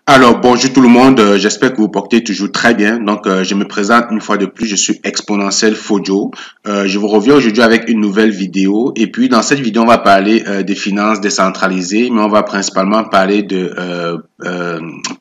Alors, bonjour tout le monde, j'espère que vous portez toujours très bien. Donc, je me présente une fois de plus, je suis Exponentiel Fojo. Je vous reviens aujourd'hui avec une nouvelle vidéo. Et puis, dans cette vidéo, on va parler des finances décentralisées, mais on va principalement parler de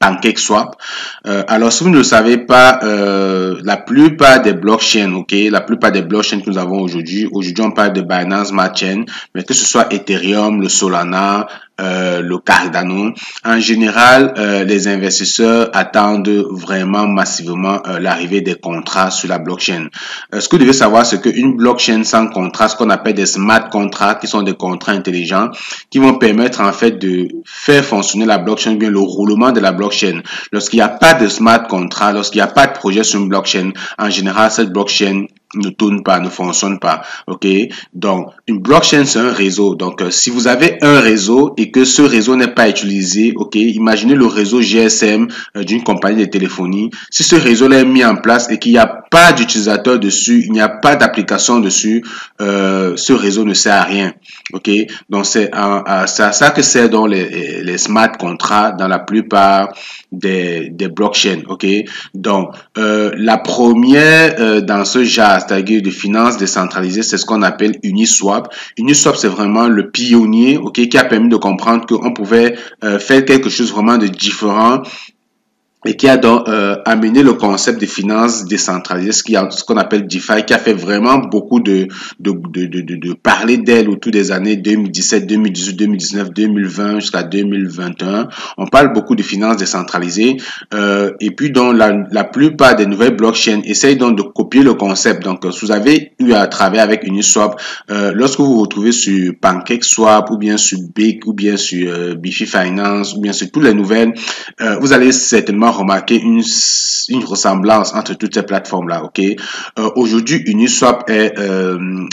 PancakeSwap. Alors, si vous ne le savez pas, la plupart des blockchains, ok, la plupart des blockchains que nous avons aujourd'hui, on parle de Binance Smart Chain, mais que ce soit Ethereum, le Solana, le Cardano. En général, les investisseurs attendent vraiment massivement l'arrivée des contrats sur la blockchain. Ce que vous devez savoir, c'est qu'une blockchain sans contrat, ce qu'on appelle des smart contracts, qui sont des contrats intelligents, qui vont permettre en fait de faire fonctionner la blockchain, bien le roulement de la blockchain. Lorsqu'il n'y a pas de smart contract, lorsqu'il n'y a pas de projet sur une blockchain, en général, cette blockchain ne tourne pas, ne fonctionne pas. OK? Donc, une blockchain, c'est un réseau. Donc, si vous avez un réseau et que ce réseau n'est pas utilisé, OK? Imaginez le réseau GSM d'une compagnie de téléphonie. Si ce réseau-là est mis en place et qu'il n'y a pas d'utilisateur dessus, il n'y a pas d'application dessus, ce réseau ne sert à rien. OK? Donc, c'est à ça que sert donc les smart contracts dans la plupart des blockchains. OK? Donc, la première dans ce genre, c'est-à-dire de finances décentralisées, c'est ce qu'on appelle Uniswap. Uniswap, c'est vraiment le pionnier, ok, qui a permis de comprendre qu'on pouvait faire quelque chose vraiment de différent et qui a donc amené le concept de finances décentralisées, ce qu'on appelle DeFi, qui a fait vraiment beaucoup de parler d'elle autour des années 2017, 2018, 2019, 2020 jusqu'à 2021. On parle beaucoup de finances décentralisées et puis donc la plupart des nouvelles blockchains essayent donc de copier le concept. Donc si vous avez eu à travailler avec Uniswap, lorsque vous vous retrouvez sur PancakeSwap ou bien sur Big ou bien sur Bifi Finance ou bien sur toutes les nouvelles, vous allez certainement remarquer une ressemblance entre toutes ces plateformes-là, ok? Aujourd'hui, Uniswap est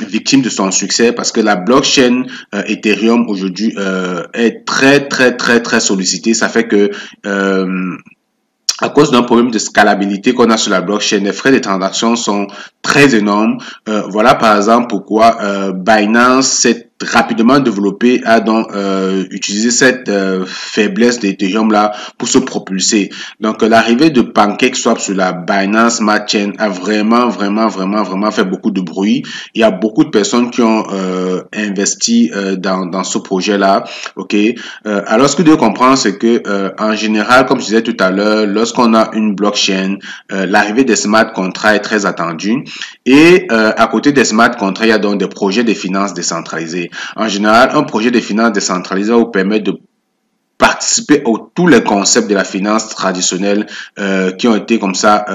victime de son succès parce que la blockchain Ethereum aujourd'hui est très sollicitée. Ça fait que à cause d'un problème de scalabilité qu'on a sur la blockchain, les frais de transaction sont très énormes. Voilà par exemple pourquoi Binance s'est rapidement développé à donc utiliser cette faiblesse d'Ethereum là pour se propulser. Donc l'arrivée de PancakeSwap sur la Binance Smart Chain a vraiment fait beaucoup de bruit. Il y a beaucoup de personnes qui ont investi dans ce projet là. Ok. Alors ce que vous devez comprendre, c'est que en général, comme je disais tout à l'heure, lorsqu'on a une blockchain, l'arrivée des smart contracts est très attendue. Et à côté des smart contracts, il y a donc des projets de finances décentralisées. En général, un projet de finances décentralisé va vous permettre de participer à tous les concepts de la finance traditionnelle qui ont été comme ça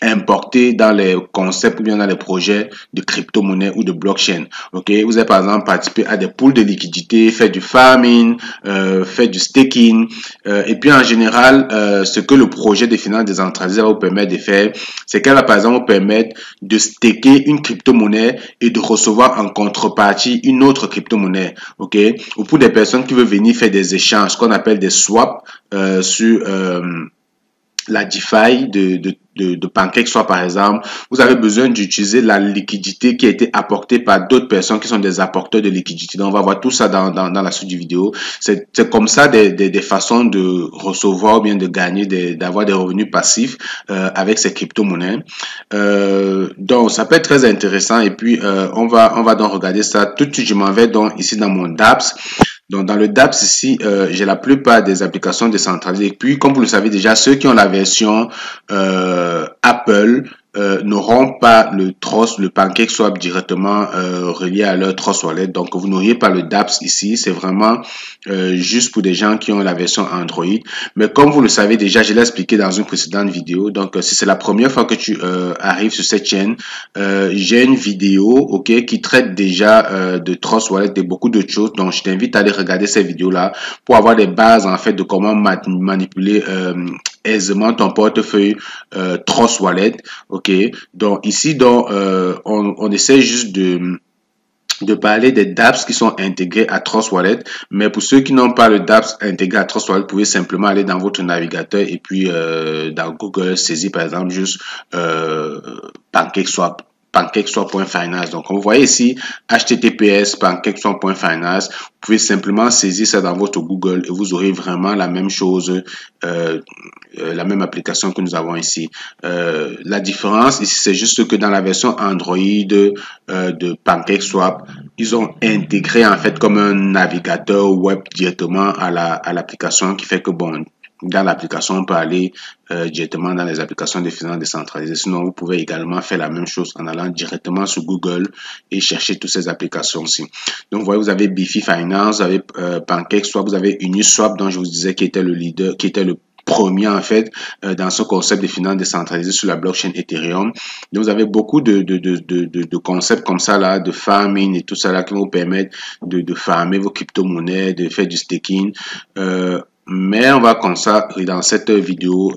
importés dans les concepts ou bien dans les projets de crypto-monnaie ou de blockchain. Ok, vous avez par exemple participé à des pools de liquidités, fait du farming, fait du staking, et puis en général, ce que le projet de finance décentralisée va vous permettre de faire, c'est qu'elle va par exemple vous permettre de staker une crypto-monnaie et de recevoir en contrepartie une autre crypto-monnaie. Ok, ou pour des personnes qui veulent venir faire des échanges, ce qu'on appelle des swaps sur la DeFi de PancakeSwap par exemple, vous avez besoin d'utiliser la liquidité qui a été apportée par d'autres personnes qui sont des apporteurs de liquidité. Donc on va voir tout ça dans la suite du vidéo. C'est comme ça des façons de recevoir ou bien de gagner, d'avoir des revenus passifs avec ces crypto-monnaies. Donc ça peut être très intéressant et puis on va donc regarder ça. Tout de suite, je m'en vais donc ici dans mon dApps. Donc, dans le dApps ici, j'ai la plupart des applications décentralisées. Et puis, comme vous le savez déjà, ceux qui ont la version Apple n'auront pas le Trust, le PancakeSwap directement relié à leur Trust Wallet. Donc, vous n'auriez pas le dApps ici. C'est vraiment juste pour des gens qui ont la version Android. Mais comme vous le savez déjà, je l'ai expliqué dans une précédente vidéo. Donc, si c'est la première fois que tu arrives sur cette chaîne, j'ai une vidéo, ok, qui traite déjà de Trust Wallet et beaucoup d'autres choses. Donc, je t'invite à aller regarder ces vidéos-là pour avoir des bases en fait de comment manipuler aisément ton portefeuille Trust Wallet. Ok, donc ici donc on essaie juste de parler des dApps qui sont intégrés à Trust Wallet, mais pour ceux qui n'ont pas le dApps intégré à Trust Wallet, vous pouvez simplement aller dans votre navigateur et puis dans Google, saisir par exemple juste PancakeSwap. PancakeSwap.finance. Donc, vous voyez ici, https PancakeSwap.finance. Vous pouvez simplement saisir ça dans votre Google et vous aurez vraiment la même chose, la même application que nous avons ici. La différence ici, c'est juste que dans la version Android de PancakeSwap, ils ont intégré en fait comme un navigateur web directement à l'application qui fait que bon, dans l'application, on peut aller directement dans les applications de finances décentralisées. Sinon, vous pouvez également faire la même chose en allant directement sur Google et chercher toutes ces applications-ci. Donc, vous voyez, vous avez Bifi Finance, vous avez PancakeSwap, vous avez Uniswap, dont je vous disais qui était le leader, qui était le premier en fait dans ce concept de finances décentralisées sur la blockchain Ethereum. Donc, vous avez beaucoup de concepts comme ça là, de farming et tout ça là qui vont vous permettre de farmer vos crypto-monnaies, de faire du staking. Mais on va comme ça dans cette vidéo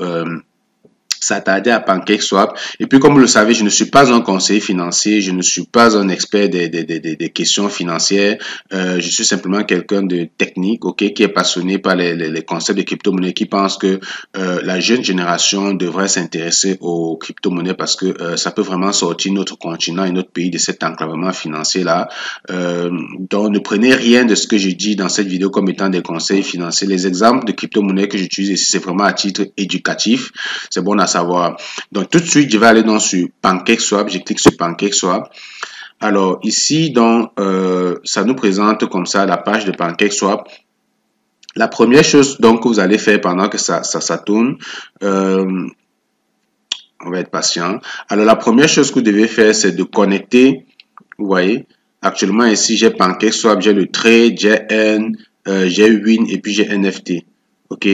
s'attarder à PancakeSwap. Et puis, comme vous le savez, je ne suis pas un conseiller financier, je ne suis pas un expert des questions financières. Je suis simplement quelqu'un de technique, ok, qui est passionné par les concepts de crypto-monnaies, qui pense que la jeune génération devrait s'intéresser aux crypto-monnaies parce que ça peut vraiment sortir notre continent et notre pays de cet enclavement financier-là. Donc, ne prenez rien de ce que je dis dans cette vidéo comme étant des conseils financiers. Les exemples de crypto-monnaies que j'utilise ici, c'est vraiment à titre éducatif. C'est bon à savoir. Donc, tout de suite, je vais aller donc sur PancakeSwap. Je clique sur PancakeSwap. Alors, ici, donc, ça nous présente comme ça la page de PancakeSwap. La première chose donc que vous allez faire pendant que ça tourne, on va être patient. Alors, la première chose que vous devez faire, c'est de connecter. Vous voyez, actuellement ici, j'ai PancakeSwap, j'ai le trade, j'ai N, j'ai Win et puis j'ai NFT. OK?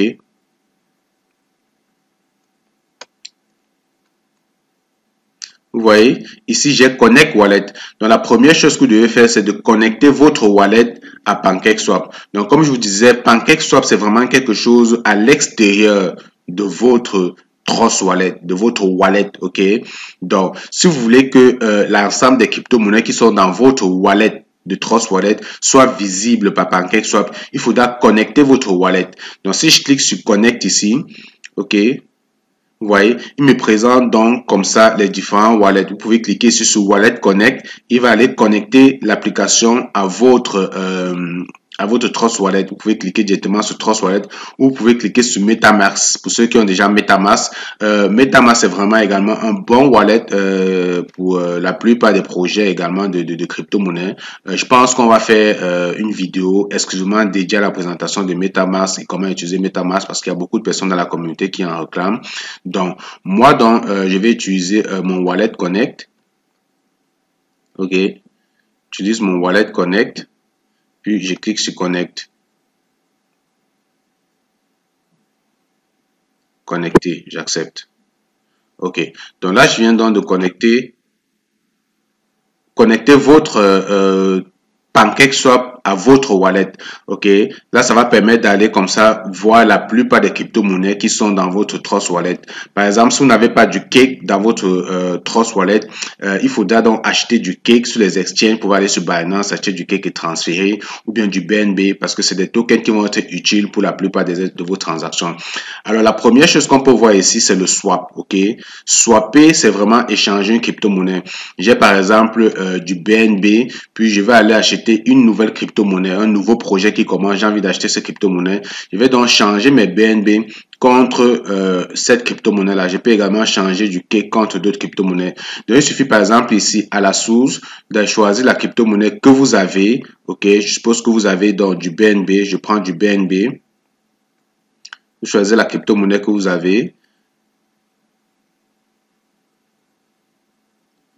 Vous voyez, ici, j'ai Connect Wallet. Donc, la première chose que vous devez faire, c'est de connecter votre wallet à PancakeSwap. Donc, comme je vous disais, PancakeSwap, c'est vraiment quelque chose à l'extérieur de votre Trust Wallet, de votre wallet, ok? Donc, si vous voulez que l'ensemble des crypto-monnaies qui sont dans votre wallet de Trust Wallet soit visible par PancakeSwap, il faudra connecter votre wallet. Donc, si je clique sur Connect ici, ok? Vous voyez, il me présente donc comme ça les différents wallets. Vous pouvez cliquer sur ce Wallet Connect. Il va aller connecter l'application à votre Trust Wallet. Vous pouvez cliquer directement sur Trust Wallet ou vous pouvez cliquer sur MetaMask. Pour ceux qui ont déjà MetaMask, MetaMask est vraiment également un bon wallet pour la plupart des projets également de crypto-monnaies. Je pense qu'on va faire une vidéo exclusivement dédiée à la présentation de MetaMask et comment utiliser MetaMask parce qu'il y a beaucoup de personnes dans la communauté qui en réclament. Donc, moi, je vais utiliser mon Wallet Connect. OK. J'utilise mon Wallet Connect. Puis, je clique sur Connect. Connecter. J'accepte. OK. Donc là, je viens donc de connecter votre PancakeSwap à votre wallet. OK. Là, ça va permettre d'aller comme ça voir la plupart des crypto-monnaies qui sont dans votre Trust Wallet. Par exemple, si vous n'avez pas du cake dans votre Trust Wallet, il faudra donc acheter du cake sur les exchanges pour aller sur Binance, acheter du cake et transférer, ou bien du BNB parce que c'est des tokens qui vont être utiles pour la plupart de vos transactions. Alors, la première chose qu'on peut voir ici, c'est le swap. OK. Swapper, c'est vraiment échanger une crypto-monnaie. J'ai par exemple du BNB, puis je vais aller acheter une nouvelle crypto-monnaie, un nouveau projet qui commence, j'ai envie d'acheter cette crypto-monnaie. Je vais donc changer mes BNB contre cette crypto-monnaie-là. Je peux également changer du cake contre d'autres crypto-monnaies. Donc, il suffit par exemple ici à la source de choisir la crypto-monnaie que vous avez. OK, je suppose que vous avez donc du BNB. Je prends du BNB. Vous choisissez la crypto-monnaie que vous avez.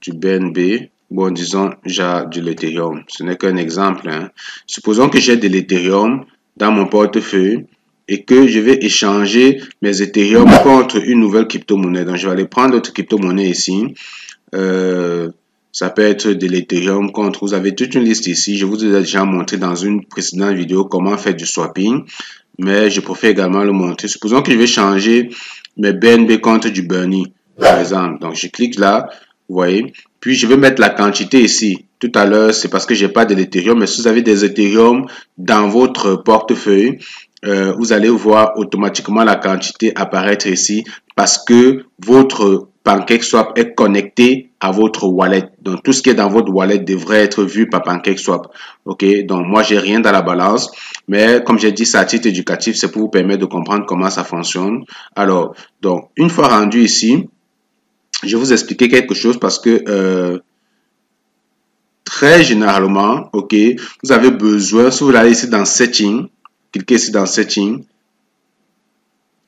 Du BNB. Bon, disons, j'ai de l'Ethereum. Ce n'est qu'un exemple. Hein. Supposons que j'ai de l'Ethereum dans mon portefeuille et que je vais échanger mes Ethereum contre une nouvelle crypto-monnaie. Donc, je vais aller prendre l'autre crypto-monnaie ici. Ça peut être de l'Ethereum contre... Vous avez toute une liste ici. Je vous ai déjà montré dans une précédente vidéo comment faire du swapping. Mais je préfère également le montrer. Supposons que je vais changer mes BNB contre du Bernie, par exemple. Donc, je clique là. Vous voyez, puis je vais mettre la quantité ici. Tout à l'heure, c'est parce que j'ai pas de l'Ethereum, mais si vous avez des Ethereum dans votre portefeuille, vous allez voir automatiquement la quantité apparaître ici parce que votre PancakeSwap est connecté à votre wallet. Donc, tout ce qui est dans votre wallet devrait être vu par PancakeSwap. OK? Donc, moi, j'ai rien dans la balance. Mais, comme j'ai dit, c'est à titre éducatif. C'est pour vous permettre de comprendre comment ça fonctionne. Alors, donc, une fois rendu ici, je vais vous expliquer quelque chose parce que, très généralement, OK, vous avez besoin, si vous allez ici dans Setting, cliquez ici dans Setting,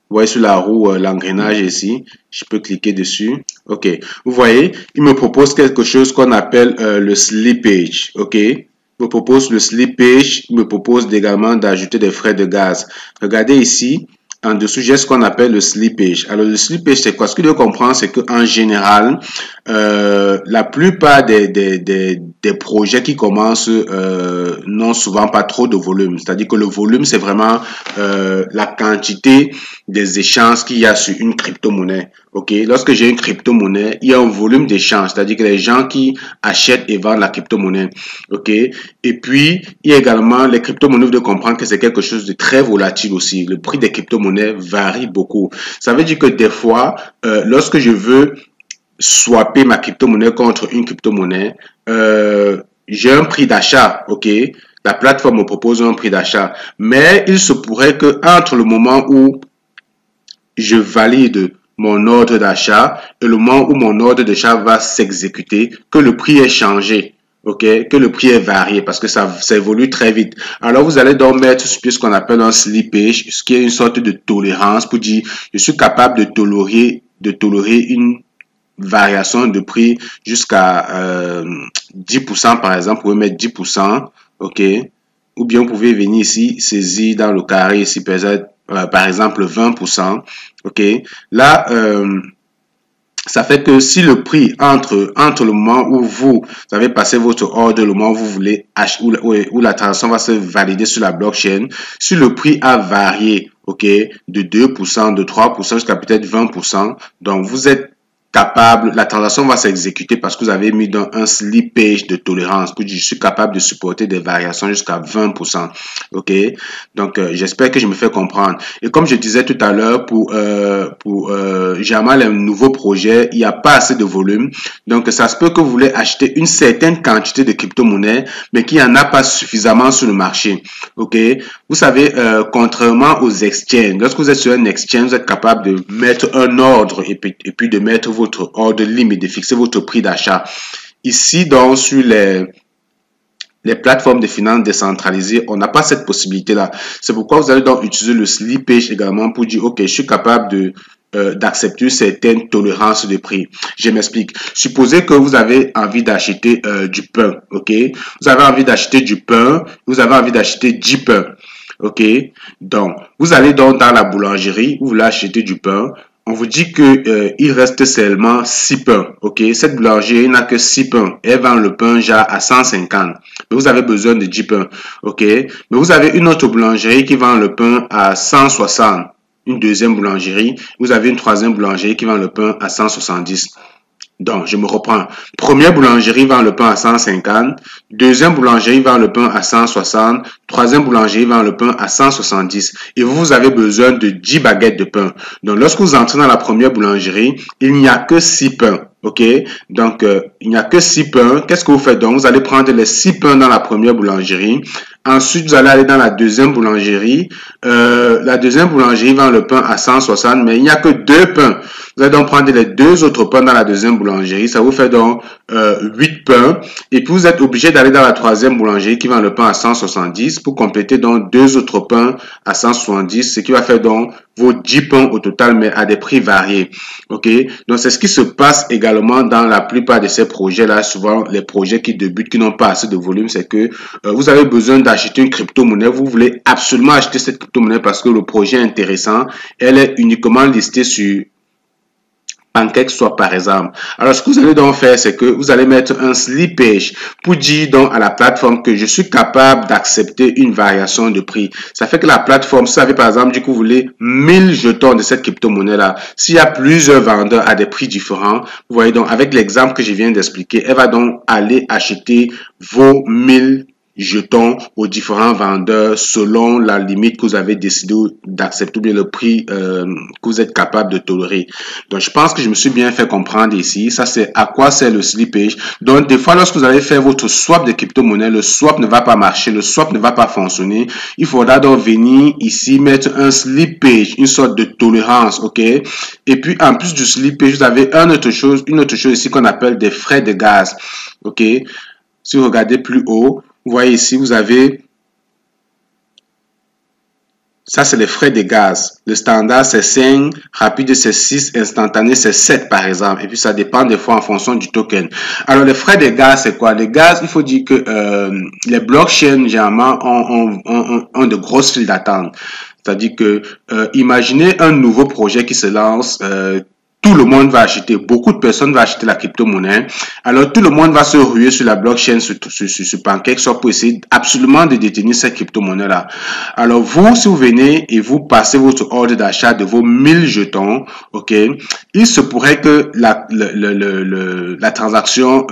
vous voyez sur la roue l'engrenage ici, je peux cliquer dessus. OK, vous voyez, il me propose quelque chose qu'on appelle le slippage. OK, il me propose le slippage, il me propose également d'ajouter des frais de gaz. Regardez ici, en dessous, j'ai ce qu'on appelle le slippage. Alors, le slippage, c'est quoi? Ce que je comprends, c'est qu'en général, la plupart des projets qui commencent n'ont souvent pas trop de volume. C'est-à-dire que le volume, c'est vraiment la quantité des échanges qu'il y a sur une crypto-monnaie. OK? Lorsque j'ai une crypto-monnaie, il y a un volume d'échange, c'est-à-dire que les gens qui achètent et vendent la crypto-monnaie. OK? Et puis, il y a également les crypto-monnaies, vous devez comprendre que c'est quelque chose de très volatile aussi. Le prix des crypto-monnaies varie beaucoup. Ça veut dire que des fois, lorsque je veux swapper ma crypto-monnaie contre une crypto-monnaie, j'ai un prix d'achat, OK? La plateforme me propose un prix d'achat. Mais il se pourrait que entre le moment où je valide mon ordre d'achat et le moment où mon ordre d'achat va s'exécuter, que le prix est changé. OK, que le prix est varié parce que ça évolue très vite. Alors, vous allez donc mettre sur pied ce qu'on appelle un slippage, ce qui est une sorte de tolérance pour dire, je suis capable de tolérer une variation de prix jusqu'à 10% par exemple. Vous pouvez mettre 10%, OK, ou bien vous pouvez venir ici, saisir dans le carré ici, par exemple 20%, OK. Là, ça fait que si le prix entre le moment où vous avez passé votre ordre, le moment où vous voulez acheter, où la transaction va se valider sur la blockchain, si le prix a varié, OK, de 2%, de 3% jusqu'à peut-être 20%, donc vous êtes capable, la transaction va s'exécuter parce que vous avez mis dans un slippage de tolérance. Je suis capable de supporter des variations jusqu'à 20%. OK? Donc, j'espère que je me fais comprendre. Et comme je disais tout à l'heure, pour jamais les nouveaux projets, il n'y a pas assez de volume. Donc, ça se peut que vous voulez acheter une certaine quantité de crypto-monnaies, mais qu'il n'y en a pas suffisamment sur le marché. OK? Vous savez, contrairement aux exchanges, lorsque vous êtes sur un exchange, vous êtes capable de mettre un ordre et puis de mettre votre ordre limite, de fixer votre prix d'achat. Ici, donc, sur les plateformes de finances décentralisées, on n'a pas cette possibilité-là. C'est pourquoi vous allez donc utiliser le slippage également pour dire, OK, je suis capable d'accepter certaines tolérances de prix. Je m'explique. Supposez que vous avez envie d'acheter du pain, OK? Vous avez envie d'acheter du pain, vous avez envie d'acheter 10 pains, OK? Donc, vous allez donc dans la boulangerie, vous voulez acheter du pain, on vous dit que il reste seulement 6 pains, OK? Cette boulangerie n'a que 6 pains. Elle vend le pain genre à 150. Mais vous avez besoin de 10 pains, OK? Mais vous avez une autre boulangerie qui vend le pain à 160. Une deuxième boulangerie. Vous avez une troisième boulangerie qui vend le pain à 170. Donc, je me reprends. Première boulangerie vend le pain à 150. Deuxième boulangerie vend le pain à 160. Troisième boulangerie vend le pain à 170. Et vous avez besoin de 10 baguettes de pain. Donc, lorsque vous entrez dans la première boulangerie, il n'y a que 6 pains. OK? Donc, il n'y a que 6 pains. Qu'est-ce que vous faites donc? Vous allez prendre les 6 pains dans la première boulangerie. Ensuite, vous allez aller dans la deuxième boulangerie. La deuxième boulangerie vend le pain à 160, mais il n'y a que 2 pains. Vous allez donc prendre les 2 autres pains dans la deuxième boulangerie. Ça vous fait donc 8 pains. Et puis, vous êtes obligé d'aller dans la troisième boulangerie qui vend le pain à 170 pour compléter donc 2 autres pains à 170, ce qui va faire donc vos 10 pains au total, mais à des prix variés. OK? Donc, c'est ce qui se passe également dans la plupart de ces projets-là. Souvent, les projets qui débutent, qui n'ont pas assez de volume, c'est que vous avez besoin d'acheter une crypto-monnaie. Vous voulez absolument acheter cette crypto-monnaie parce que le projet est intéressant. Elle est uniquement listée sur PancakeSwap par exemple. Alors, ce que vous allez donc faire, c'est que vous allez mettre un slippage pour dire donc à la plateforme que je suis capable d'accepter une variation de prix. Ça fait que la plateforme, si vous savez par exemple, du coup, vous voulez 1000 jetons de cette crypto-monnaie-là, s'il y a plusieurs vendeurs à des prix différents, vous voyez donc avec l'exemple que je viens d'expliquer, elle va donc aller acheter vos 1000 jetons aux différents vendeurs selon la limite que vous avez décidé d'accepter ou bien le prix que vous êtes capable de tolérer. Donc, je pense que je me suis bien fait comprendre ici. Ça, c'est à quoi sert le slippage. Donc, des fois, lorsque vous allez faire votre swap de crypto-monnaie, le swap ne va pas marcher, le swap ne va pas fonctionner. Il faudra donc venir ici mettre un slippage, une sorte de tolérance, ok? Et puis, en plus du slippage, vous avez une autre chose ici qu'on appelle des frais de gaz, ok? Si vous regardez plus haut, vous voyez ici, vous avez, ça c'est les frais de gaz. Le standard c'est 5, rapide c'est 6, instantané c'est 7 par exemple. Et puis ça dépend des fois en fonction du token. Alors les frais de gaz c'est quoi? Les gaz, il faut dire que les blockchains généralement ont de grosses files d'attente. C'est-à-dire que imaginez un nouveau projet qui se lance, tout le monde va acheter, beaucoup de personnes vont acheter la crypto-monnaie. Alors, tout le monde va se ruer sur la blockchain, sur PancakeSwap pour essayer absolument de détenir cette crypto-monnaie-là. Alors, vous, si vous venez et vous passez votre ordre d'achat de vos 1000 jetons, ok, il se pourrait que la transaction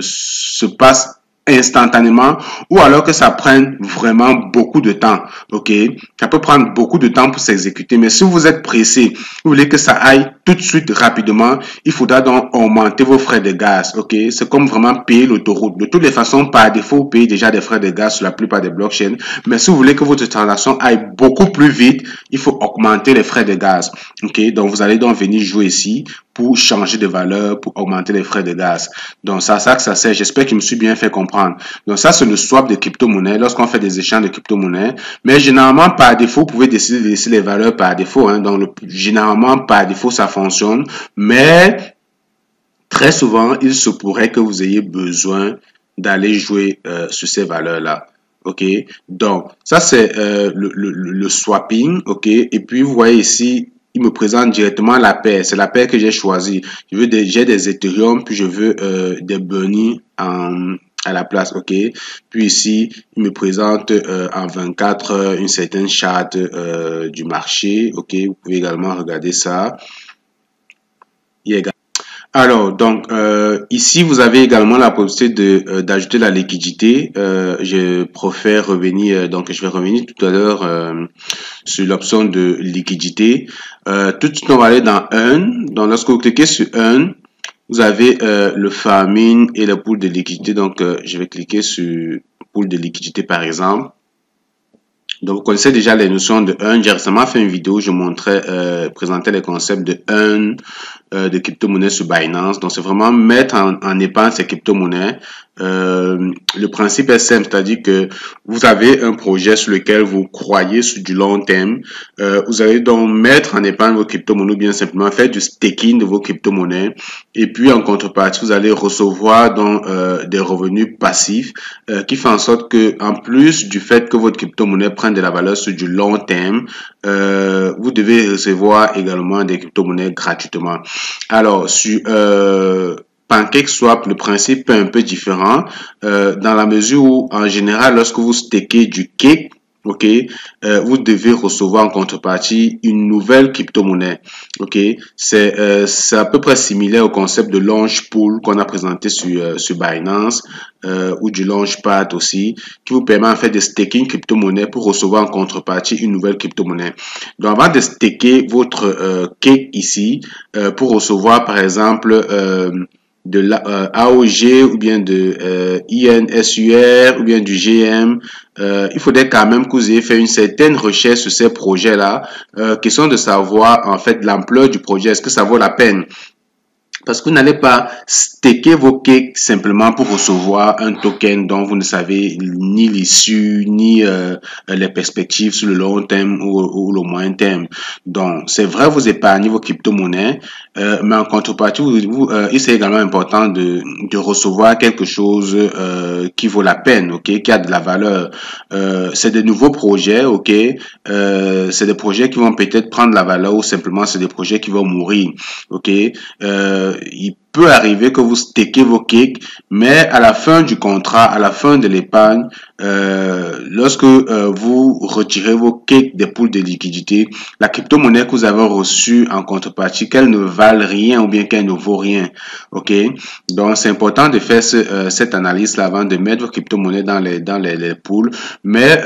se passe instantanément ou alors que ça prenne vraiment beaucoup de temps, ok? Ça peut prendre beaucoup de temps pour s'exécuter, mais si vous êtes pressé, vous voulez que ça aille tout de suite rapidement, il faudra donc augmenter vos frais de gaz, ok? C'est comme vraiment payer l'autoroute. De toutes les façons, par défaut, vous payez déjà des frais de gaz sur la plupart des blockchains, mais si vous voulez que votre transaction aille beaucoup plus vite, il faut augmenter les frais de gaz, ok? Donc, vous allez donc venir jouer ici pour changer de valeur, pour augmenter les frais de gaz. Donc, ça que ça sert. J'espère que je me suis bien fait comprendre. Donc, ça, c'est le swap de crypto-monnaie lorsqu'on fait des échanges de crypto-monnaie. Mais généralement, par défaut, vous pouvez décider de laisser les valeurs par défaut. Hein. Donc, généralement, par défaut, ça fonctionne. Mais, très souvent, il se pourrait que vous ayez besoin d'aller jouer sur ces valeurs-là. OK? Donc, ça, c'est le swapping. OK? Et puis, vous voyez ici, il me présente directement la paire. C'est la paire que j'ai choisie. J'ai des Ethereum, puis je veux des Bunny à la place, ok. Puis ici, il me présente en 24 heures une certaine charte du marché, ok. Vous pouvez également regarder ça. Alors, donc, ici, vous avez également la possibilité d'ajouter la liquidité. Je préfère revenir, donc je vais revenir tout à l'heure sur l'option de liquidité. Tout de suite, on va aller dans Earn. Donc, lorsque vous cliquez sur Earn, vous avez le farming et le pool de liquidité. Donc, je vais cliquer sur pool de liquidité, par exemple. Donc, vous connaissez déjà les notions de earn. J'ai récemment fait une vidéo où je montrais, présentais les concepts de earn de crypto-monnaie sur Binance. Donc, c'est vraiment mettre en épargne ces crypto-monnaies. Le principe est simple, c'est-à-dire que vous avez un projet sur lequel vous croyez sur du long terme. Vous allez donc mettre en épargne vos crypto-monnaies ou bien simplement faire du staking de vos crypto-monnaies. Et puis, en contrepartie, vous allez recevoir donc des revenus passifs qui font en sorte que, en plus du fait que votre crypto-monnaie prenne de la valeur sur du long terme, vous devez recevoir également des crypto-monnaies gratuitement. Alors, sur PancakeSwap, le principe est un peu différent dans la mesure où, en général, lorsque vous stakez du cake, ok, vous devez recevoir en contrepartie une nouvelle crypto-monnaie. Ok, c'est à peu près similaire au concept de launch pool qu'on a présenté sur Binance ou du launchpad aussi, qui vous permet en fait de staker une crypto-monnaie pour recevoir en contrepartie une nouvelle crypto-monnaie. Donc, avant de staker votre cake ici, pour recevoir par exemple de l'AOG ou bien de INSUR ou bien du GM, il faudrait quand même que vous ayez fait une certaine recherche sur ces projets-là. Question de savoir en fait l'ampleur du projet, est-ce que ça vaut la peine? Parce que vous n'allez pas staker vos cakes simplement pour recevoir un token dont vous ne savez ni l'issue, ni les perspectives sur le long terme ou le moyen terme. Donc, c'est vrai, vous épargnez vos crypto-monnaies, mais en contrepartie, c'est également important de recevoir quelque chose qui vaut la peine, ok, qui a de la valeur. C'est des nouveaux projets, ok, c'est des projets qui vont peut-être prendre la valeur ou simplement c'est des projets qui vont mourir, ok. Il peut arriver que vous stakez vos cakes, mais à la fin du contrat, à la fin de l'épargne, lorsque vous retirez vos cakes des pools de liquidité, la crypto-monnaie que vous avez reçue en contrepartie, qu'elle ne valent rien ou bien qu'elle ne vaut rien. Ok, donc c'est important de faire cette analyse-là avant de mettre vos crypto-monnaies dans les pools. Mais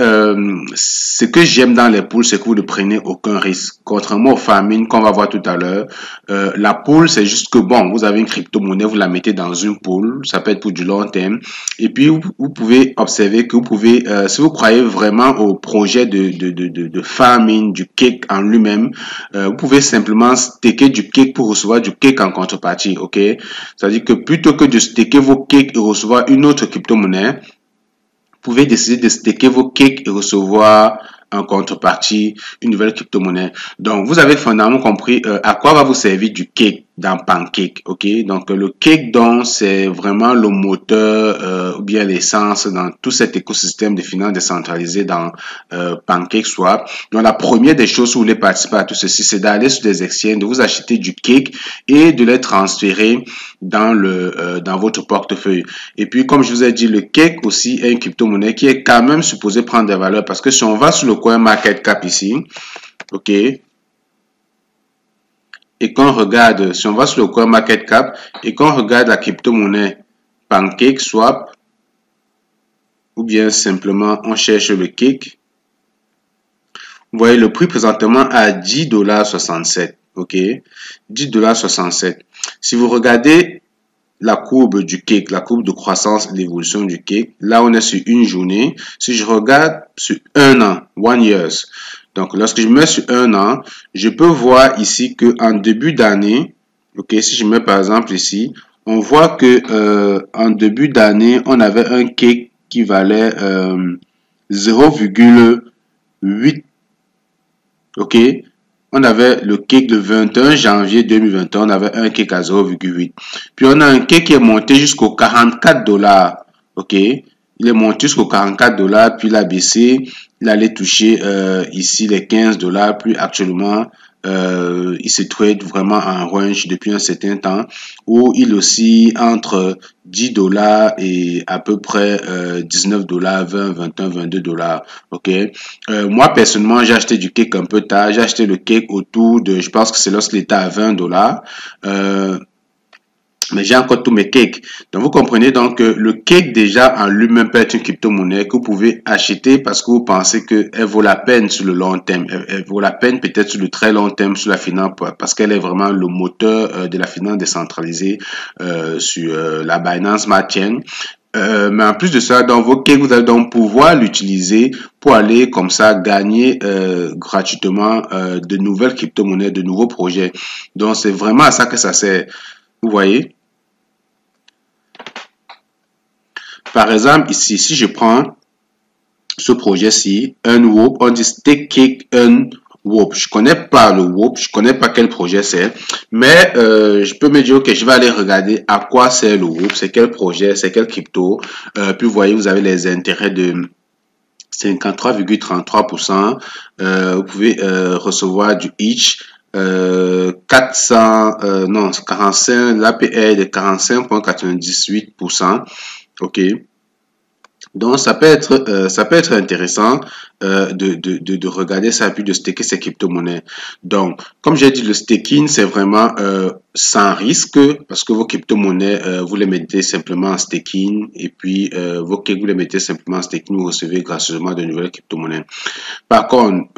ce que j'aime dans les pools, c'est que vous ne prenez aucun risque. Contrairement aux farming qu'on va voir tout à l'heure, la pool, c'est juste que bon, vous avez une crypto-monnaie, vous la mettez dans une pool, ça peut être pour du long terme. Et puis, vous pouvez observer que vous pouvez, si vous croyez vraiment au projet de farming, du cake en lui-même, vous pouvez simplement staker du cake pour recevoir du cake en contrepartie, ok? C'est-à-dire que plutôt que de staker vos cakes et recevoir une autre crypto-monnaie, vous pouvez décider de staker vos cakes et recevoir en contrepartie une nouvelle crypto-monnaie. Donc, vous avez fondamentalement compris à quoi va vous servir du cake dans Pancake, ok? Donc, le cake, donc, c'est vraiment le moteur ou bien l'essence dans tout cet écosystème de finances décentralisées dans Pancake Swap. Donc, la première des choses où vous voulez participer à tout ceci, c'est d'aller sur des exchanges, de vous acheter du cake et de les transférer dans dans votre portefeuille. Et puis, comme je vous ai dit, le cake aussi est une crypto-monnaie qui est quand même supposée prendre des valeurs parce que si on va sur le CoinMarketCap ici, ok, et qu'on regarde, si on va sur le CoinMarketCap et qu'on regarde la crypto-monnaie Pancake Swap, ou bien simplement on cherche le cake, vous voyez le prix présentement à $10,67, ok, $10,67. Si vous regardez la courbe du cake, la courbe de croissance et d'évolution du cake, là on est sur une journée. Si je regarde sur un an, 1 years, donc lorsque je mets sur un an, je peux voir ici que en début d'année, ok, si je mets par exemple ici, on voit que en début d'année, on avait un cake qui valait 0,8, ok. On avait le cake le 21 janvier 2021, on avait un cake à 0,8. Puis on a un cake qui est monté jusqu'au $44, ok. Il est monté jusqu'au $44, puis il a baissé, il allait toucher ici les $15, puis actuellement il se trade vraiment en range depuis un certain temps où il oscille entre $10 et à peu près $19, 20, 21, $22. Ok. Moi personnellement j'ai acheté du cake un peu tard. J'ai acheté le cake autour de, je pense que c'est lorsqu'il était à $20. Mais j'ai encore tous mes cakes. Donc, vous comprenez donc que le cake déjà en lui-même peut être une crypto-monnaie que vous pouvez acheter parce que vous pensez qu'elle vaut la peine sur le long terme. Elle vaut la peine peut-être sur le très long terme sur la finance parce qu'elle est vraiment le moteur de la finance décentralisée sur la Binance Smart Chain. Mais en plus de ça, dans vos cakes, vous allez donc pouvoir l'utiliser pour aller comme ça gagner gratuitement de nouvelles crypto-monnaies, de nouveaux projets. Donc, c'est vraiment à ça que ça sert. Vous voyez? Par exemple, ici, si je prends ce projet-ci, Unwhoop, on dit Stake Cake Unwhoop. Je connais pas le Whoop, je connais pas quel projet c'est, mais je peux me dire que je vais aller regarder à quoi c'est le Whoop, c'est quel projet, c'est quel crypto. Puis vous voyez, vous avez les intérêts de 53,33%. Vous pouvez recevoir du each. 45, l'APR de 45,98%. Ok. Donc, ça peut être intéressant de regarder ça puis de staker ces crypto-monnaies. Donc, comme j'ai dit, le staking, c'est vraiment sans risque parce que vos crypto-monnaies, vous les mettez simplement en staking et puis vos cakes, vous les mettez simplement en staking, vous recevez gracieusement de nouvelles crypto-monnaies. Par contre,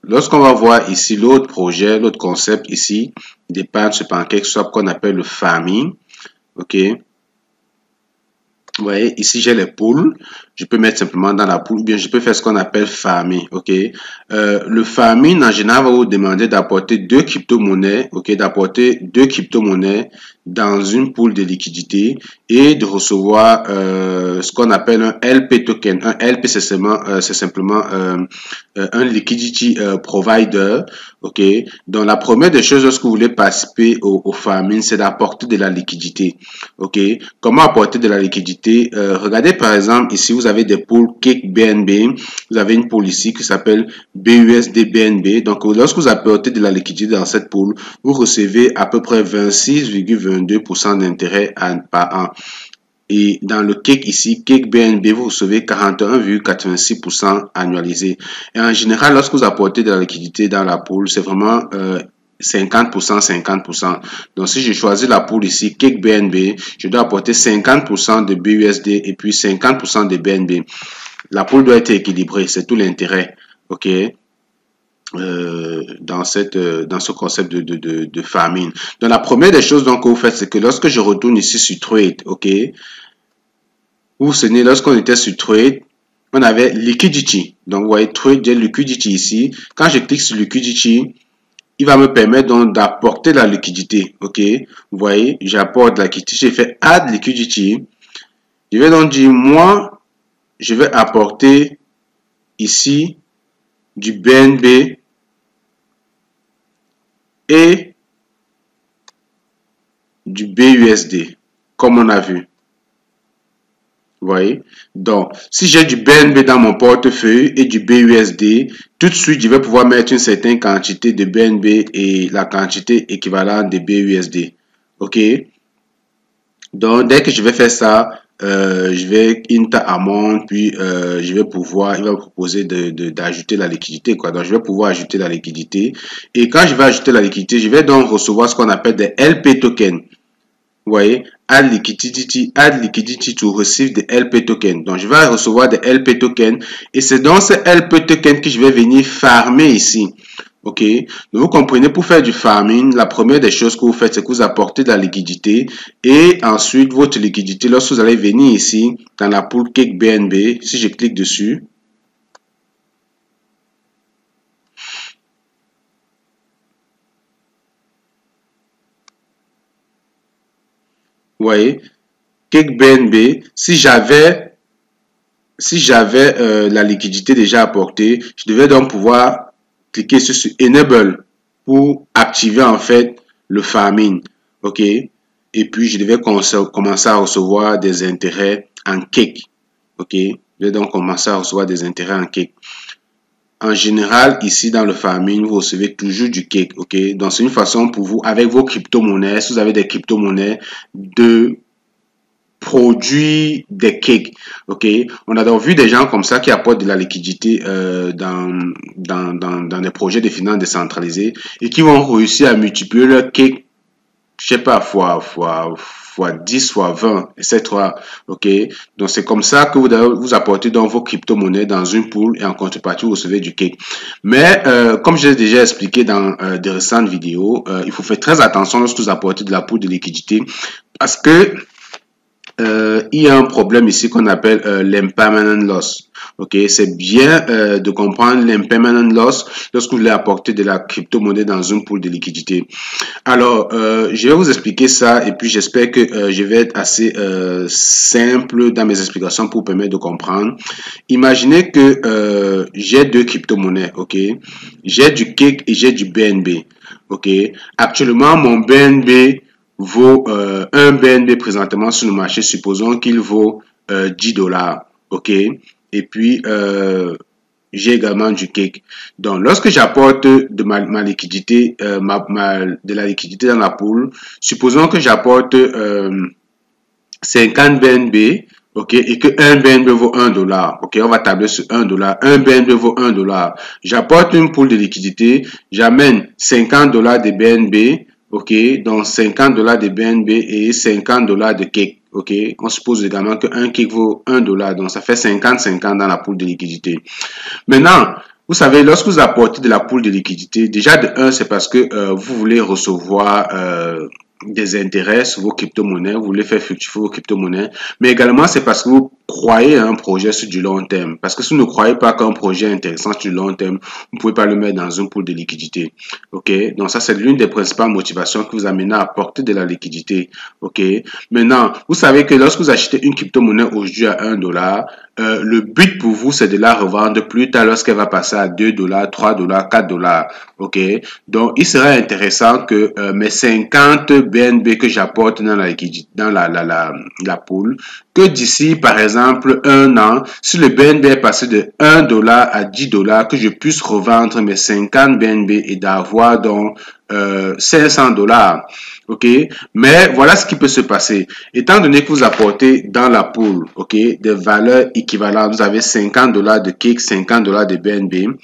lorsqu'on va voir ici l'autre projet, l'autre concept ici, d'épargne sur Pancake Swap qu'on appelle le farming, ok. Vous voyez, ici j'ai les pools. Je peux mettre simplement dans la pool ou bien je peux faire ce qu'on appelle farming. Ok. Le farming en général va vous demander d'apporter deux crypto-monnaies. Ok, d'apporter deux crypto-monnaies dans une pool de liquidité et de recevoir ce qu'on appelle un LP token. Un LP c'est simplement un liquidity provider. Ok, donc la première des choses lorsque vous voulez participer au farming, c'est d'apporter de la liquidité. Ok, comment apporter de la liquidité? Regardez par exemple ici, vous avez des pools Cake BNB, vous avez une pool ici qui s'appelle BUSD BNB. Donc lorsque vous apportez de la liquidité dans cette pool, vous recevez à peu près 26,22% d'intérêt par an. Et dans le Cake ici, Cake BNB, vous recevez 41,86% annualisé. Et en général, lorsque vous apportez de la liquidité dans la pool, c'est vraiment 50%, 50%. Donc, si je choisis la pool ici, Cake BNB, je dois apporter 50% de BUSD et puis 50% de BNB. La pool doit être équilibrée, c'est tout l'intérêt. OK? Dans ce concept de farming. Donc, la première des choses donc, que vous faites, c'est que lorsque je retourne ici sur Trade, OK? Vous vous souvenez, lorsqu'on était sur Trade, on avait Liquidity. Donc, vous voyez Trade, j'ai Liquidity ici. Quand je clique sur Liquidity, il va me permettre donc d'apporter la liquidité. OK? Vous voyez, j'apporte la liquidité. J'ai fait Add Liquidity. Je vais donc dire, moi, je vais apporter ici du BNB et du BUSD, comme on a vu. Vous voyez? Donc, si j'ai du BNB dans mon portefeuille et du BUSD, tout de suite, je vais pouvoir mettre une certaine quantité de BNB et la quantité équivalente de BUSD. OK? Donc, dès que je vais faire ça, je vais enter amount, puis je vais pouvoir, il va me proposer d'ajouter la liquidité, quoi. Donc, je vais pouvoir ajouter la liquidité. Et quand je vais ajouter la liquidité, je vais donc recevoir ce qu'on appelle des LP tokens. Vous voyez, add liquidity to receive the LP token. Donc, je vais recevoir des LP tokens et c'est dans ces LP tokens que je vais venir farmer ici. OK? Donc, vous comprenez, pour faire du farming, la première des choses que vous faites, c'est que vous apportez de la liquidité et ensuite, votre liquidité, lorsque vous allez venir ici, dans la pool Cake BNB, si je clique dessus, vous voyez, Cake BNB, si j'avais la liquidité déjà apportée, je devais donc pouvoir cliquer sur Enable pour activer en fait le farming. OK? Et puis, je devais commencer à recevoir des intérêts en Cake. OK? Je vais donc commencer à recevoir des intérêts en Cake. En général, ici dans le farming, vous recevez toujours du Cake. OK? Donc, c'est une façon pour vous, avec vos crypto-monnaies, si vous avez des crypto-monnaies, de produit des cakes. OK? On a donc vu des gens comme ça qui apportent de la liquidité dans des projets de finances décentralisées et qui vont réussir à multiplier leur cake, je sais pas, fois 10, fois 20, etc. OK? Donc, c'est comme ça que vous apportez dans vos crypto-monnaies dans une pool et en contrepartie, vous recevez du cake. Mais, comme je l'ai déjà expliqué dans des récentes vidéos, il faut faire très attention lorsque vous apportez de la pool de liquidité parce que il y a un problème ici qu'on appelle l'impermanent loss. Ok, c'est bien de comprendre l'impermanent loss lorsque vous voulez apporter de la crypto-monnaie dans une pool de liquidité. Alors, je vais vous expliquer ça et puis j'espère que je vais être assez simple dans mes explications pour permettre de comprendre. Imaginez que j'ai deux crypto-monnaies, ok? J'ai du Cake et j'ai du BNB, ok? Actuellement, mon BNB vaut un BNB présentement sur le marché, supposons qu'il vaut 10 dollars, ok? Et puis, j'ai également du Cake. Donc, lorsque j'apporte de ma liquidité, de la liquidité dans la pool, supposons que j'apporte 50 BNB, ok, et que un BNB vaut 1 dollar, ok, on va tabler sur 1 dollar, un BNB vaut 1 dollar. J'apporte une pool de liquidité, j'amène 50 dollars de BNB, ok, donc 50 dollars de BNB et 50 dollars de Cake. Ok, on suppose également qu'un Cake vaut 1 dollar, donc ça fait 50-50 dans la pool de liquidité. Maintenant, vous savez, lorsque vous apportez de la pool de liquidité, déjà de 1, c'est parce que vous voulez recevoir des intérêts sur vos crypto-monnaies, vous voulez faire fructifier vos crypto-monnaies, mais également c'est parce que vous croyez à un projet sur du long terme. Parce que si vous ne croyez pas qu'un projet est intéressant sur du long terme, vous ne pouvez pas le mettre dans un pool de liquidité. Ok, donc ça c'est l'une des principales motivations qui vous amène à apporter de la liquidité. Ok, maintenant vous savez que lorsque vous achetez une crypto-monnaie aujourd'hui à 1 dollar, le but pour vous, c'est de la revendre plus tard lorsqu'elle va passer à 2 dollars, 3 dollars, 4 dollars. OK? Donc, il serait intéressant que mes 50 BNB que j'apporte dans la pool, que d'ici, par exemple, un an, si le BNB est passé de 1 dollar à 10 dollars, que je puisse revendre mes 50 BNB et d'avoir donc 500 dollars. OK? Mais voilà ce qui peut se passer. Étant donné que vous apportez dans la pool, OK, des valeurs équivalentes, vous avez 50 dollars de cake, 50 dollars de BNB.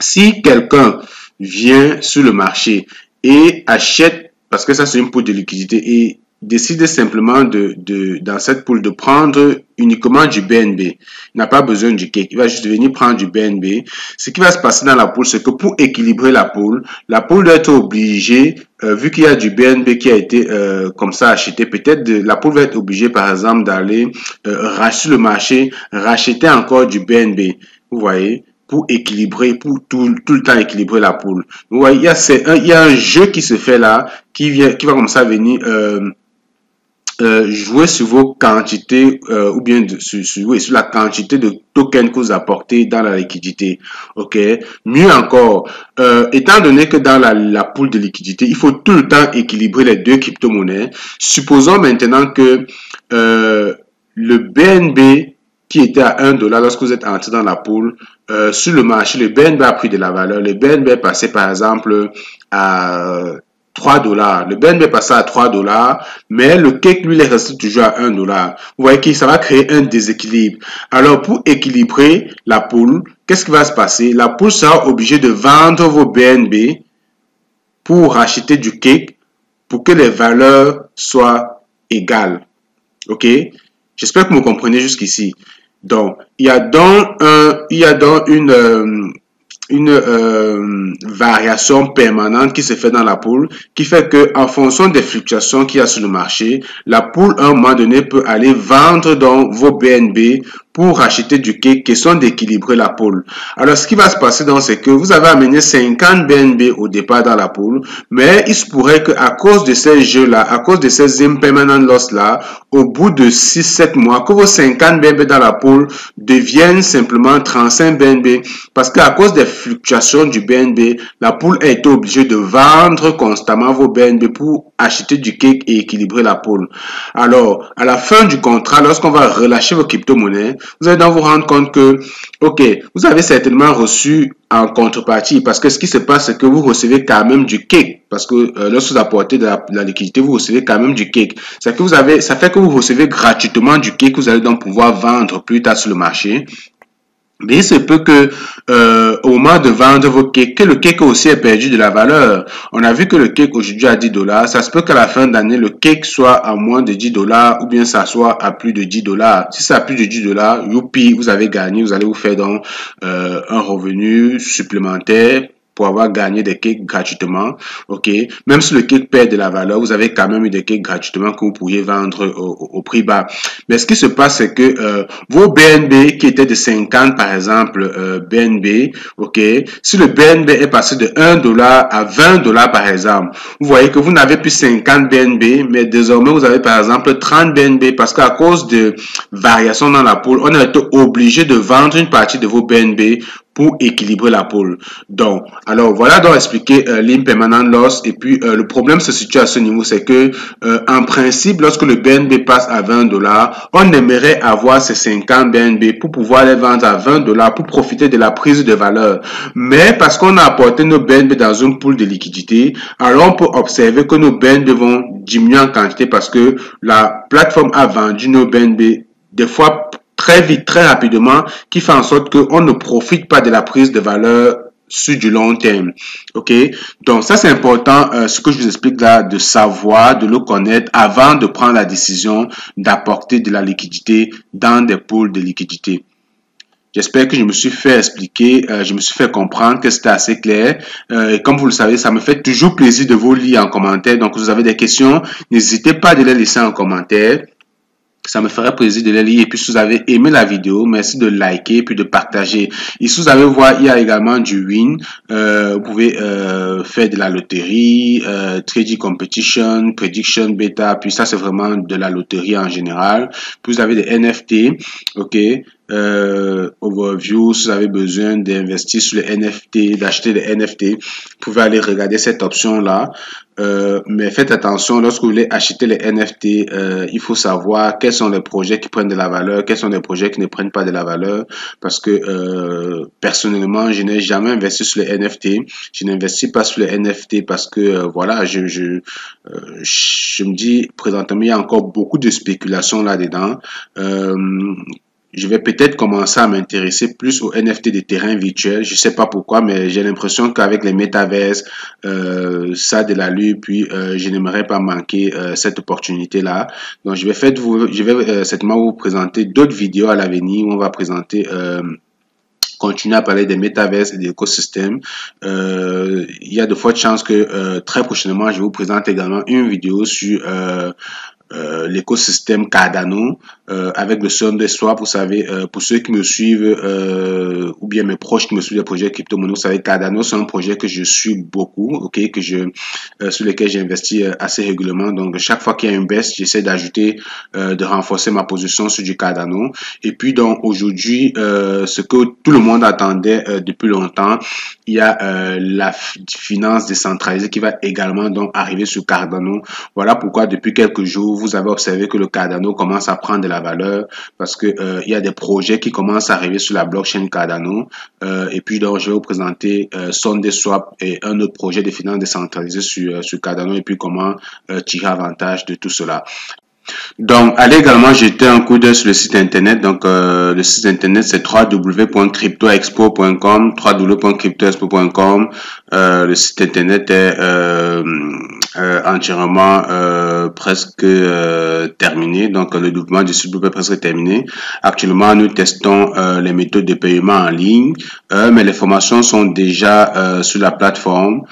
Si quelqu'un vient sur le marché et achète, parce que ça c'est une pool de liquidité, et décide simplement dans cette pool de prendre uniquement du BNB. Il n'a pas besoin du cake. Il va juste venir prendre du BNB. Ce qui va se passer dans la pool, c'est que pour équilibrer la pool doit être obligée, vu qu'il y a du BNB qui a été comme ça acheté, peut-être la pool va être obligée, par exemple, d'aller racheter le marché, racheter encore du BNB. Vous voyez? Pour équilibrer, pour tout le temps équilibrer la pool. Vous voyez, il y a un jeu qui se fait là, qui va comme ça venir jouer sur vos quantités ou bien sur la quantité de tokens que vous apportez dans la liquidité. OK? Mieux encore, étant donné que dans la pool de liquidité, il faut tout le temps équilibrer les deux crypto-monnaies. Supposons maintenant que le BNB qui était à 1 dollar lorsque vous êtes entré dans la pool, sur le marché, le BNB a pris de la valeur. Le BNB est passé par exemple à 3 dollars. Le BNB est passé à 3 dollars, mais le cake, lui, il est resté toujours à 1 dollar. Vous voyez que ça va créer un déséquilibre. Alors, pour équilibrer la pool, qu'est-ce qui va se passer? La pool sera obligée de vendre vos BNB pour racheter du cake pour que les valeurs soient égales. OK? J'espère que vous comprenez jusqu'ici. Donc, il y a donc une variation permanente qui se fait dans la pool, qui fait que en fonction des fluctuations qu'il y a sur le marché, la pool à un moment donné peut aller vendre donc vos BNB pour acheter du cake, question d'équilibrer la pool. Alors, ce qui va se passer donc, c'est que vous avez amené 50 BNB au départ dans la pool, mais il se pourrait qu'à cause de ces jeux-là, à cause de ces impermanent loss-là, au bout de 6-7 mois, que vos 50 BNB dans la pool deviennent simplement 35 BNB, parce qu'à cause des fluctuations du BNB, la pool a été obligée de vendre constamment vos BNB pour acheter du cake et équilibrer la pool. Alors, à la fin du contrat, lorsqu'on va relâcher vos crypto-monnaies, vous allez donc vous rendre compte que, OK, vous avez certainement reçu en contrepartie, parce que ce qui se passe, c'est que vous recevez quand même du cake, parce que lorsque vous apportez de la liquidité, vous recevez quand même du cake. Ça fait que vous recevez gratuitement du cake que vous allez donc pouvoir vendre plus tard sur le marché. Mais il se peut que au moment de vendre vos cakes, que le cake aussi ait perdu de la valeur. On a vu que le cake aujourd'hui à 10 dollars. Ça se peut qu'à la fin d'année, le cake soit à moins de 10 dollars ou bien ça soit à plus de 10 dollars. Si c'est à plus de 10 dollars, youpi, vous avez gagné. Vous allez vous faire donc un revenu supplémentaire pour avoir gagné des cakes gratuitement. OK? Même si le cake perd de la valeur, vous avez quand même eu des cakes gratuitement que vous pourriez vendre au prix bas. Mais ce qui se passe, c'est que vos BNB qui étaient de 50, par exemple, BNB, OK? Si le BNB est passé de 1 dollar à 20 dollars, par exemple, vous voyez que vous n'avez plus 50 BNB, mais désormais, vous avez, par exemple, 30 BNB parce qu'à cause de variations dans la pool, on a été obligé de vendre une partie de vos BNB pour équilibrer la pool. Donc, alors voilà donc expliquer l'impermanent loss. Et puis le problème se situe à ce niveau, c'est que en principe, lorsque le BNB passe à 20 dollars, on aimerait avoir ces 50 BNB pour pouvoir les vendre à 20 dollars pour profiter de la prise de valeur. Mais parce qu'on a apporté nos BNB dans une pool de liquidité, alors on peut observer que nos BNB vont diminuer en quantité parce que la plateforme a vendu nos BNB des fois très vite, très rapidement, qui fait en sorte qu'on ne profite pas de la prise de valeur sur du long terme. OK? Donc, ça, c'est important, ce que je vous explique là, de savoir, de le connaître avant de prendre la décision d'apporter de la liquidité dans des pools de liquidité. J'espère que je me suis fait expliquer, je me suis fait comprendre, que c'était assez clair. Et comme vous le savez, ça me fait toujours plaisir de vous lire en commentaire. Donc, si vous avez des questions, n'hésitez pas à les laisser en commentaire. Ça me ferait plaisir de les lire. Et puis, si vous avez aimé la vidéo, merci de liker et puis de partager. Ici, vous allez voir, il y a également du win. Vous pouvez faire de la loterie, trading competition, prediction beta. Puis ça, c'est vraiment de la loterie en général. Puis vous avez des NFT, ok. Overview, si vous avez besoin d'investir sur les NFT, d'acheter des NFT, vous pouvez aller regarder cette option-là. Mais faites attention, lorsque vous voulez acheter les NFT, il faut savoir quels sont les projets qui prennent de la valeur, quels sont les projets qui ne prennent pas de la valeur, parce que personnellement, je n'ai jamais investi sur les NFT. Je n'investis pas sur les NFT parce que voilà, je me dis présentement, il y a encore beaucoup de spéculation là-dedans. Je vais peut-être commencer à m'intéresser plus aux NFT des terrains virtuels. Je sais pas pourquoi, mais j'ai l'impression qu'avec les métaverses, ça a de l'allure. Puis, je n'aimerais pas manquer cette opportunité-là. Donc, je vais certainement vous présenter d'autres vidéos à l'avenir où on va présenter continuer à parler des métaverses et des écosystèmes. Il y a de fortes chances que très prochainement, je vous présente également une vidéo sur l'écosystème Cardano avec le Sunday Swap. Vous savez, pour ceux qui me suivent ou bien mes proches qui me suivent des projets crypto-monnaie, vous savez, Cardano, c'est un projet que je suis beaucoup, ok, sur lequel j'investis assez régulièrement. Donc, chaque fois qu'il y a une baisse, j'essaie d'ajouter, de renforcer ma position sur du Cardano. Et puis, donc, aujourd'hui, ce que tout le monde attendait depuis longtemps, il y a la finance décentralisée qui va également donc arriver sur Cardano. Voilà pourquoi depuis quelques jours, vous avez observé que le Cardano commence à prendre de la valeur parce que il y a des projets qui commencent à arriver sur la blockchain Cardano. Et puis donc, je vais vous présenter SundaeSwap et un autre projet de finance décentralisée sur Cardano et puis comment tirer avantage de tout cela. Donc, allez également jeter un coup d'œil sur le site internet. Donc, le site internet, c'est www.cryptoexpo.com, www.cryptoexpo.com. Le site internet est entièrement presque terminé. Donc, le développement du site web est presque terminé. Actuellement, nous testons les méthodes de paiement en ligne, mais les formations sont déjà sur la plateforme.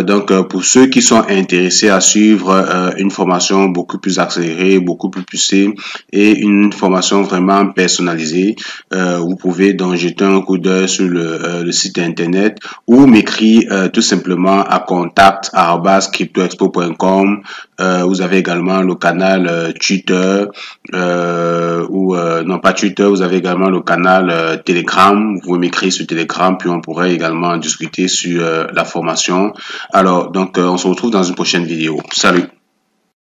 Donc, pour ceux qui sont intéressés à suivre une formation beaucoup plus accélérée, beaucoup plus poussée et une formation vraiment personnalisée, vous pouvez donc jeter un coup d'œil sur le site internet ou m'écrire tout simplement à contact@cryptoexpo.com. Vous avez également le canal Twitter ou non pas Twitter, vous avez également le canal Telegram. Vous pouvez m'écrire sur Telegram, puis on pourrait également discuter sur la formation. Alors, donc, on se retrouve dans une prochaine vidéo. Salut!